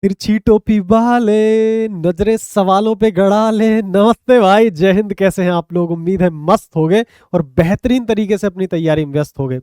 तिरछी टोपी वाले, नजरे सवालों पे गड़ा ले। नमस्ते भाई, जय हिंद। कैसे हैं आप लोग? उम्मीद है मस्त हो गए और बेहतरीन तरीके से अपनी तैयारी में व्यस्त हो गए।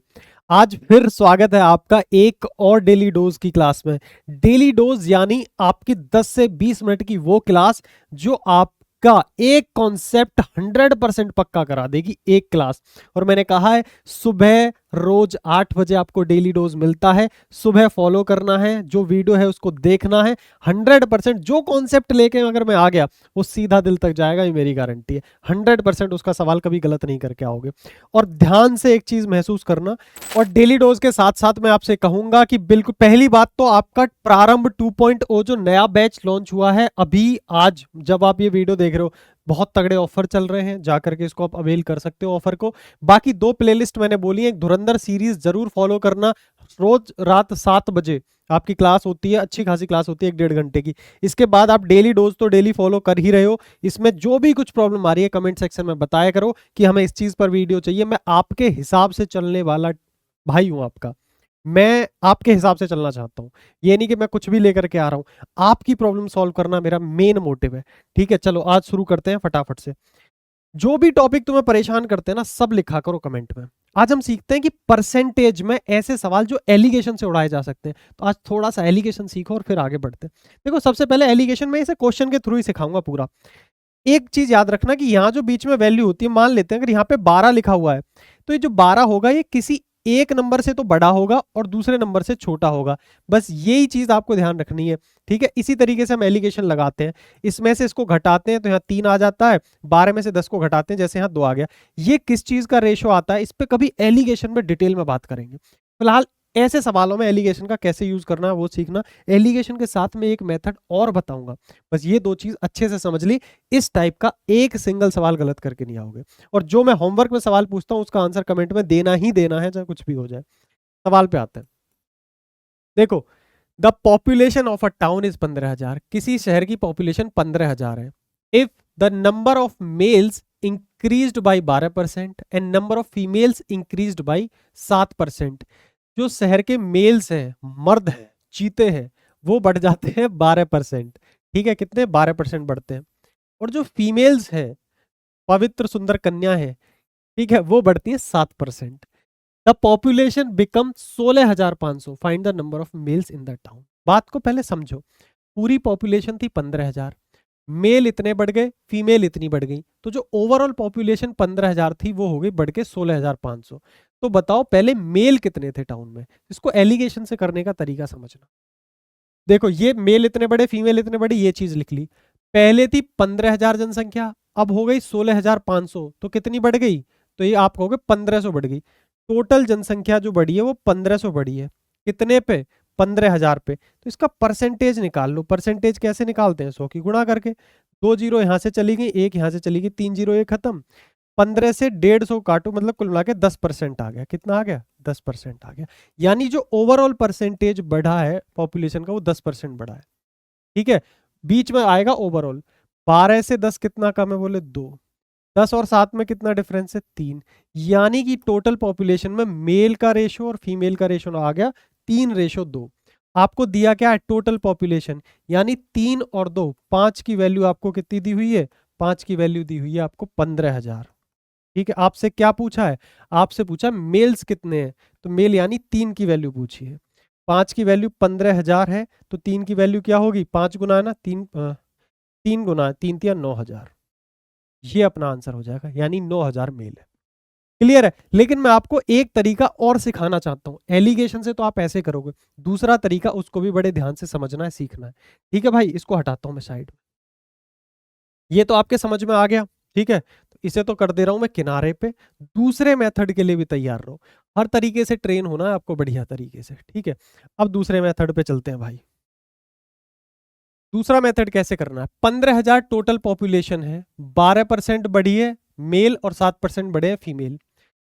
आज फिर स्वागत है आपका एक और डेली डोज की क्लास में। डेली डोज यानी आपकी 10 से 20 मिनट की वो क्लास जो आपका एक कॉन्सेप्ट 100% पक्का करा देगी, एक क्लास। और मैंने कहा है सुबह रोज 8 बजे आपको डेली डोज मिलता है। सुबह फॉलो करना है, जो वीडियो है उसको देखना है। 100% जो कॉन्सेप्ट लेके अगर मैं आ गया वो सीधा दिल तक जाएगा, ये मेरी गारंटी है। 100% उसका सवाल कभी गलत नहीं करके आओगे। और ध्यान से एक चीज महसूस करना, और डेली डोज के साथ साथ मैं आपसे कहूंगा कि बिल्कुल पहली बात तो आपका प्रारंभ 2.0 जो नया बैच लॉन्च हुआ है अभी, आज जब आप ये वीडियो देख रहे हो, बहुत तगड़े ऑफर चल रहे हैं, जाकर के इसको आप अवेल कर सकते हो ऑफर को। बाकी 2 प्लेलिस्ट मैंने बोली है, एक धुरंधर सीरीज जरूर फॉलो करना। रोज रात 7 बजे आपकी क्लास होती है, अच्छी खासी क्लास होती है, 1-1.5 घंटे की। इसके बाद आप डेली डोज तो डेली फॉलो कर ही रहे हो। इसमें जो भी कुछ प्रॉब्लम आ रही है कमेंट सेक्शन में बताया करो कि हमें इस चीज पर वीडियो चाहिए। मैं आपके हिसाब से चलने वाला भाई हूं आपका। मैं आपके हिसाब से चलना चाहता हूं, ये नहीं कि मैं कुछ भी लेकर के आ रहा हूं। आपकी प्रॉब्लम सॉल्व करना मेरा मेन मोटिव है। ठीक है, चलो आज शुरू करते हैं फटाफट से। जो भी टॉपिक तुम्हें परेशान करते हैं ना, सब लिखा करो कमेंट में। आज हम सीखते हैं कि परसेंटेज में ऐसे सवाल जो एलिगेशन से उड़ाए जा सकते हैं। तो आज थोड़ा सा एलिगेशन सीखो और फिर आगे बढ़ते हैं। देखो, सबसे पहले एलिगेशन में इसे क्वेश्चन के थ्रू ही सिखाऊंगा पूरा। एक चीज याद रखना कि यहाँ जो बीच में वैल्यू होती है, मान लेते हैं अगर यहाँ पे 12 लिखा हुआ है, तो ये जो 12 होगा ये किसी एक नंबर से तो बड़ा होगा और दूसरे नंबर से छोटा होगा। बस यही चीज आपको ध्यान रखनी है। ठीक है, इसी तरीके से हम एलिगेशन लगाते हैं। इसमें से इसको घटाते हैं तो यहाँ 3 आ जाता है, 12 में से 10 को घटाते हैं, जैसे यहाँ 2 आ गया। ये किस चीज का रेशो आता है, इस पे कभी एलिगेशन में डिटेल में बात करेंगे। फिलहाल ऐसे सवालों में एलिगेशन का कैसे यूज करना है वो सीखना। एलिगेशन के साथ में एक मेथड और बताऊंगा। बस ये 2 चीज अच्छे से समझ ली, इस टाइप का एक सिंगल सवाल गलत करके नहीं आओगे। और जो मैं होमवर्क में सवाल पूछता हूं उसका आंसर कमेंट में देना ही देना है, चाहे कुछ भी हो जाए। सवाल पे आते हैं। देखो, the population of a town is 15,000। किसी शहर की पॉपुलेशन 15,000 है। If the number of mails increased by 12% and number of females increased by 7%। जो शहर के मेल्स हैं, मर्द हैं, चीते हैं, वो बढ़ जाते हैं 12%। ठीक है, कितने? 12% बढ़ते हैं। और जो फीमेल्स हैं, पवित्र सुंदर कन्या है, ठीक है, वो बढ़ती है 7%। The population become 16,500। Find the number of males in the town. बात को पहले समझो। पूरी पॉपुलेशन थी 15,000, मेल इतने बढ़ गए, फीमेल इतनी बढ़ गई, तो जो ओवरऑल पॉपुलेशन 15,000 थी वो हो गई बढ़ के 16,500। तो बताओ पहले मेल कितने थे टाउन में? इसको एलिगेशन से करने का तरीका समझना। देखो, ये मेल इतने बड़े, फीमेल इतने बड़े, ये चीज लिख ली। पहले थी 15,000 जनसंख्या, अब हो गई 16,500, तो कितनी बढ़ गई? तो ये आप कहोगे 1,500 बढ़ गई। टोटल जनसंख्या जो बढ़ी है वो 1,500 बढ़ी है। कितने पे? 15,000 पे। तो इसका परसेंटेज निकाल लो। परसेंटेज कैसे निकालते हैं? 100 की गुणा करके। 2 जीरो यहां से चली गई, एक यहां से चली गई, 3 जीरो, ये खत्म। 15 से 150 काटो, मतलब कुल मिला के 10% आ गया। कितना आ गया? 10% आ गया। यानी जो ओवरऑल परसेंटेज बढ़ा है पॉपुलेशन का वो 10% बढ़ा है। ठीक है, बीच में आएगा ओवरऑल। 12 से 10 कितना कम है? बोले 2। 10 और 7 में कितना डिफरेंस है? 3। यानी कि टोटल पॉपुलेशन में मेल का रेशो और फीमेल का रेशो आ गया 3:2। आपको दिया क्या है? टोटल पॉपुलेशन, यानी 3 और 2, 5 की वैल्यू आपको कितनी दी हुई है? 5 की वैल्यू दी हुई है आपको 15,000। ठीक है, आपसे क्या पूछा है? आपसे पूछा मेल्स कितने हैं, तो मेल यानी 3 की वैल्यू पूछी है। 5 की वैल्यू 15,000 है, तो 3 की वैल्यू क्या होगी? 5 गुना है ना, 3 गुना 3 तिया 9,000। ये अपना आंसर हो जाएगा, यानी 9,000 मेल है। क्लियर है? लेकिन मैं आपको एक तरीका और सिखाना चाहता हूं। एलिगेशन से तो आप ऐसे करोगे, दूसरा तरीका उसको भी बड़े ध्यान से समझना है, सीखना है। ठीक है भाई, इसको हटाता हूं मैं साइड में। ये तो आपके समझ में आ गया। ठीक है, तो इसे तो कर दे रहा हूं मैं किनारे पे। दूसरे मेथड के लिए भी तैयार रहो। हर तरीके से ट्रेन होना है आपको, बढ़िया तरीके से। ठीक है, अब दूसरे मेथड पे चलते हैं भाई। दूसरा मेथड कैसे करना है? 15,000 टोटल पॉपुलेशन है, 12% बढ़ी है मेल और 7% बढ़े हैं फीमेल।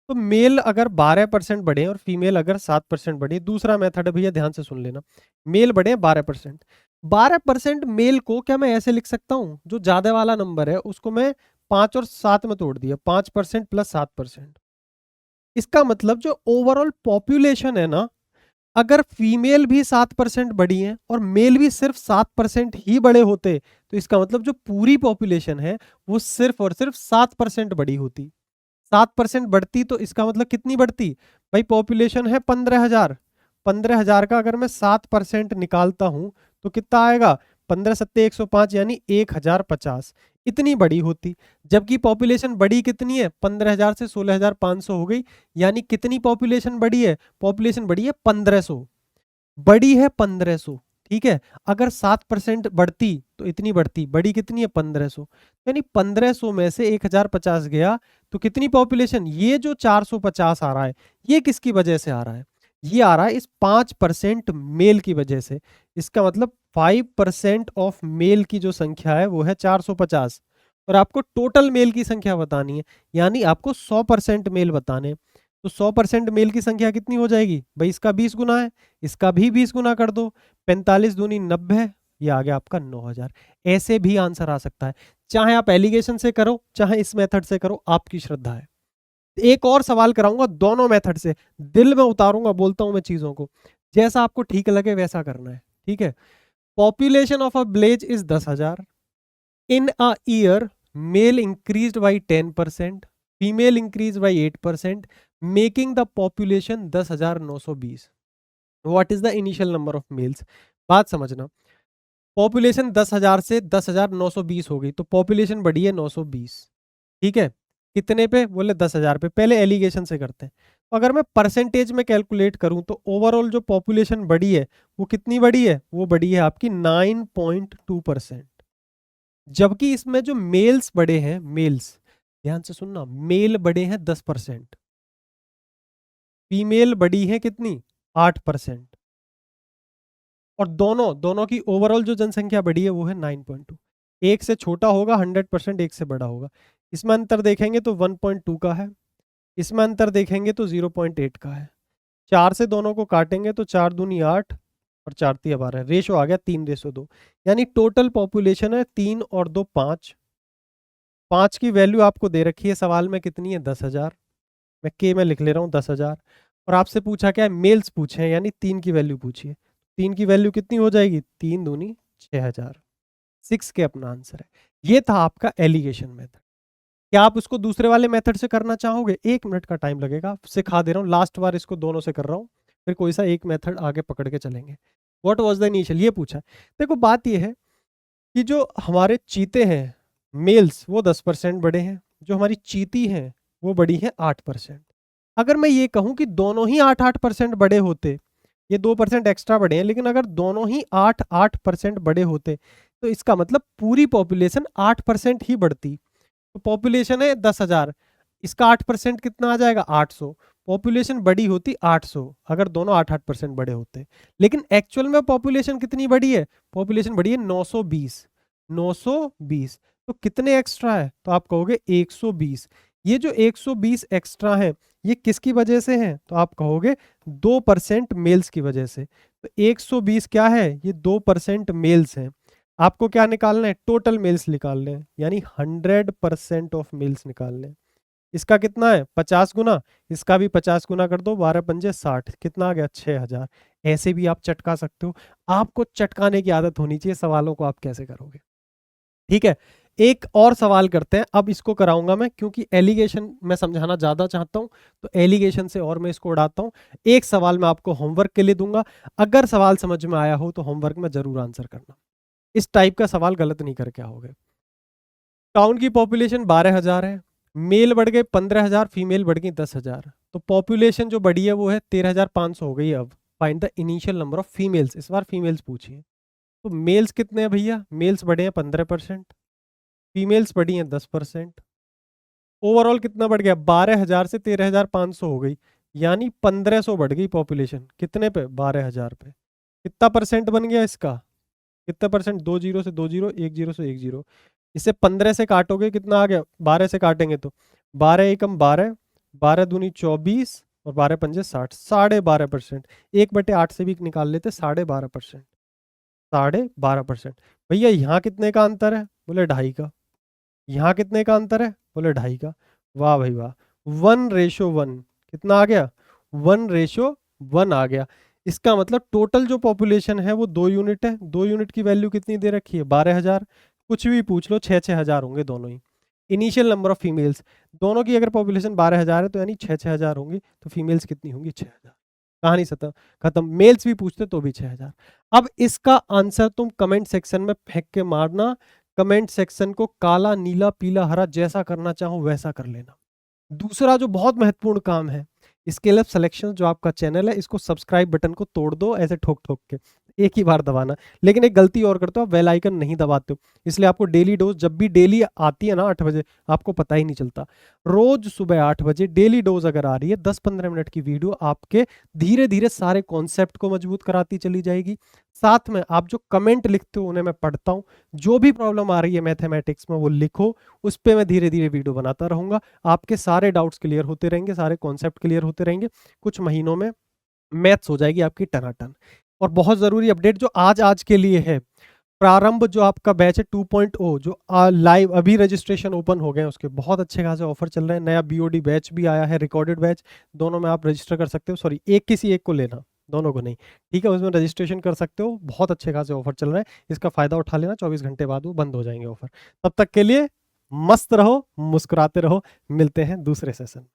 तो मेल अगर 12% बढ़े और फीमेल अगर 7% बढ़े, दूसरा मेथड है भैया, ध्यान से सुन लेना। मेल बढ़े 12%, 12% मेल को क्या मैं ऐसे लिख सकता हूं? जो ज्यादा वाला नंबर है उसको मैं 5 और 7 में तोड़ दिया, 5% प्लस 7%। इसका मतलब जो ओवरऑल पॉपुलेशन है ना, अगर फीमेल भी 7% बड़ी है और मेल भी सिर्फ 7% ही बड़े होते, तो इसका मतलब जो पूरी पॉपुलेशन है वो सिर्फ और सिर्फ 7% बड़ी होती। 7% बढ़ती तो इसका मतलब कितनी बढ़ती? भाई पॉपुलेशन है 15,000, 15,000 का अगर मैं 7% निकालता हूं तो कितना आएगा? 15 सत्ते 105 यानी 1,050, इतनी बड़ी होती। जबकि पॉपुलेशन बड़ी कितनी है? 15,000 से 16,500 हो गई, यानी कितनी पॉपुलेशन बड़ी है? पॉपुलेशन बड़ी है 1,500, बड़ी है 1,500। ठीक है, अगर 7% बढ़ती तो इतनी बढ़ती, बड़ी कितनी है? 1,500, यानी 1,500 में से 1,050 गया तो कितनी पॉपुलेशन? ये जो 450 आ रहा है ये किसकी वजह से आ रहा है? ये आ रहा है इस 5% मेल की वजह से। इसका मतलब 5% ऑफ मेल की जो संख्या है वो है 450, और आपको टोटल मेल की संख्या बतानी है, यानी आपको 100% मेल बताने। तो 100% मेल की संख्या कितनी हो जाएगी? भाई इसका 20 गुना है, इसका भी 20 गुना कर दो, 45 दूनी 90, ये आ गया आपका 9,000। ऐसे भी आंसर आ सकता है, चाहे आप एलिगेशन से करो चाहे इस मेथड से करो, आपकी श्रद्धा है। एक और सवाल कराऊंगा दोनों मेथड से, दिल में उतारूंगा, बोलता हूं मैं चीजों को, जैसा आपको ठीक लगे वैसा करना है। ठीक है, population of a village is 10,000, in a year male increased by 10%, female increase by 8%, making the population 10,920। What is the initial number of males? बात समझना, पॉपुलेशन 10,000 से 10,920 हो गई, तो पॉपुलेशन बढ़ी है 920। ठीक है, कितने पे? बोले 10,000 पे। पहले एलिगेशन से करते हैं, तो अगर मैं परसेंटेज में कैलकुलेट करूं तो ओवरऑल जो पॉपुलेशन बढ़ी है वो कितनी बढ़ी है? वो बढ़ी है आपकी 9.2%। जबकि इसमें जो मेल्स बढ़े हैं, मेल्स, ध्यान से सुनना, मेल बढ़े हैं 10%, फीमेल बढ़ी है कितनी? 8%, और दोनों दोनों की ओवरऑल जो जनसंख्या बढ़ी है वो है 9.2। एक से छोटा होगा 100%, एक से बड़ा होगा। इसमें अंतर देखेंगे तो 1.2 का है, इसमें अंतर देखेंगे तो 0.8 का है। 4 से दोनों को काटेंगे तो 4 दूनी 8 और 4 तिया 12, रेशो आ गया 3:2, यानी टोटल पॉपुलेशन है 3 और 2 5। 5 की वैल्यू आपको दे रखी है सवाल में, कितनी है? 10,000। मैं के में लिख ले रहा हूँ 10,000, और आपसे पूछा क्या है? मेल्स पूछे हैं, यानी 3 की वैल्यू पूछिए। 3 की वैल्यू कितनी हो जाएगी? 3 दूनी 6,000। 6 के अपना आंसर है। ये था आपका एलिगेशन मेथड। क्या आप उसको दूसरे वाले मेथड से करना चाहोगे? 1 मिनट का टाइम लगेगा, सिखा दे रहा हूँ, लास्ट बार इसको दोनों से कर रहा हूँ, फिर कोई सा एक मेथड आगे पकड़ के चलेंगे। व्हाट वाज द इनिशियल, ये पूछा। देखो बात ये है कि जो हमारे चीते हैं मेल्स वो 10% बड़े हैं, जो हमारी चीती हैं वो बड़ी है 8%। अगर मैं ये कहूं कि दोनों ही 8-8% बड़े होते, ये 2% एक्स्ट्रा बड़े हैं, लेकिन अगर दोनों ही 8-8% बड़े होते तो इसका मतलब पूरी पॉपुलेशन 8% ही बढ़ती। तो पॉपुलेशन है 10,000, इसका 8% कितना आ जाएगा? 800। पॉपुलेशन बड़ी होती 800 अगर दोनों 8-8% बड़े होते, लेकिन एक्चुअल में पॉपुलेशन कितनी बड़ी है? पॉपुलेशन बड़ी है 920। 920, तो कितने एक्स्ट्रा है? तो आप कहोगे 120। ये जो 120 एक्स्ट्रा है ये किसकी वजह से है? तो आप कहोगे 2% मेल्स की वजह से। तो 120 क्या है? ये 2% मेल्स हैं। आपको क्या निकालना है? टोटल मेल्स निकालने हैं, यानी 100% ऑफ मेल्स निकालने हैं। इसका कितना है? 50 गुना, इसका भी 50 गुना कर दो, 12 पंजे 60, कितना आ गया? 6,000। ऐसे भी आप चटका सकते हो, आपको चटकाने की आदत होनी चाहिए, सवालों को आप कैसे करोगे। ठीक है, एक और सवाल करते हैं, अब इसको कराऊंगा मैं क्योंकि एलिगेशन मैं समझाना ज्यादा चाहता हूं, तो एलिगेशन से और मैं इसको उड़ाता हूं। एक सवाल मैं आपको होमवर्क के लिए दूंगा, अगर सवाल समझ में आया हो तो होमवर्क में जरूर आंसर करना। इस टाइप का सवाल गलत नहीं करके आओगे। टाउन की पॉपुलेशन 12,000 है, मेल बढ़ गए 15,000, फीमेल बढ़ गई 10,000, तो पॉपुलेशन जो बढ़ी है वो है 13,500 हो गई। अब find the initial number of females, इस बार फीमेल्स पूछिए। तो मेल्स कितने हैं भैया? मेल्स बढ़े हैं 15%, फीमेल्स बढ़ी हैं 10%। ओवरऑल कितना बढ़ गया? 12,000 से 13,500 हो गई, यानी 1,500 बढ़ गई पॉपुलेशन। कितने पे? 12,000 पे। कितना परसेंट बन गया इसका? कितना परसेंट? 2 जीरो से 2 जीरो, 1 जीरो से 1 जीरो। इसे 15 से काटोगे कितना आ गया? 12 से काटेंगे तो 12 एकम 12, 12 दूनी 24 और 12 पंजे 60, 12.5%। 1/8 से भी निकाल लेते, 12.5%। 12.5%। भैया यहाँ कितने का अंतर है? बोले 2.5 का। यहाँ कितने का अंतर है? बोले 2.5 का। वाह भाई वाह, 1:1। कितना आ गया? 1:1 आ गया। इसका मतलब टोटल जो पॉपुलेशन है वो 2 यूनिट है। 2 यूनिट की वैल्यू कितनी दे रखी है? 12,000। कुछ भी पूछ लो, 6-6 हज़ार होंगे दोनों ही। इनिशियल नंबर ऑफ फीमेल्स, दोनों की अगर पॉपुलेशन 12,000 है तो यानी 6-6 हज़ार होंगी, तो फीमेल्स कितनी होंगी? 6,000। कहानी खत्म। मेल्स भी पूछते तो भी 6,000। अब इसका आंसर तुम कमेंट सेक्शन में फेंक के मारना। कमेंट सेक्शन को काला, नीला, पीला, हरा जैसा करना चाहो वैसा कर लेना। दूसरा जो बहुत महत्वपूर्ण काम है, स्केल अप सिलेक्शन जो आपका चैनल है, इसको सब्सक्राइब बटन को तोड़ दो ऐसे ठोक ठोक के, एक ही बार दबाना। लेकिन एक गलती और करते हो, आप बेल आइकन नहीं दबाते हो, इसलिए आपको डेली डोज जब भी डेली आती है ना 8 बजे, आपको पता ही नहीं चलता। रोज सुबह 8 बजे डेली डोज अगर आ रही है, 10-15 मिनट की वीडियो आपके धीरे धीरे सारे कॉन्सेप्ट को मजबूत कराती चली जाएगी। साथ में आप जो कमेंट लिखते हो उन्हें मैं पढ़ता हूँ, जो भी प्रॉब्लम आ रही है मैथमेटिक्स में वो लिखो, उस पर मैं धीरे धीरे वीडियो बनाता रहूंगा। आपके सारे डाउट्स क्लियर होते रहेंगे, सारे कॉन्सेप्ट क्लियर होते रहेंगे। कुछ महीनों में मैथ्स हो जाएगी आपकी टनाटन। और बहुत ज़रूरी अपडेट जो आज आज के लिए है, प्रारंभ जो आपका बैच है 2.0, जो लाइव अभी रजिस्ट्रेशन ओपन हो गए हैं, उसके बहुत अच्छे खासे ऑफर चल रहे हैं। नया बीओडी बैच भी आया है, रिकॉर्डेड बैच, दोनों में आप रजिस्टर कर सकते हो। सॉरी, एक किसी एक को लेना, दोनों को नहीं, ठीक है? उसमें रजिस्ट्रेशन कर सकते हो, बहुत अच्छे खासे ऑफर चल रहे हैं, इसका फायदा उठा लेना। 24 घंटे बाद वो बंद हो जाएंगे ऑफर। तब तक के लिए मस्त रहो, मुस्कुराते रहो, मिलते हैं दूसरे सेशन।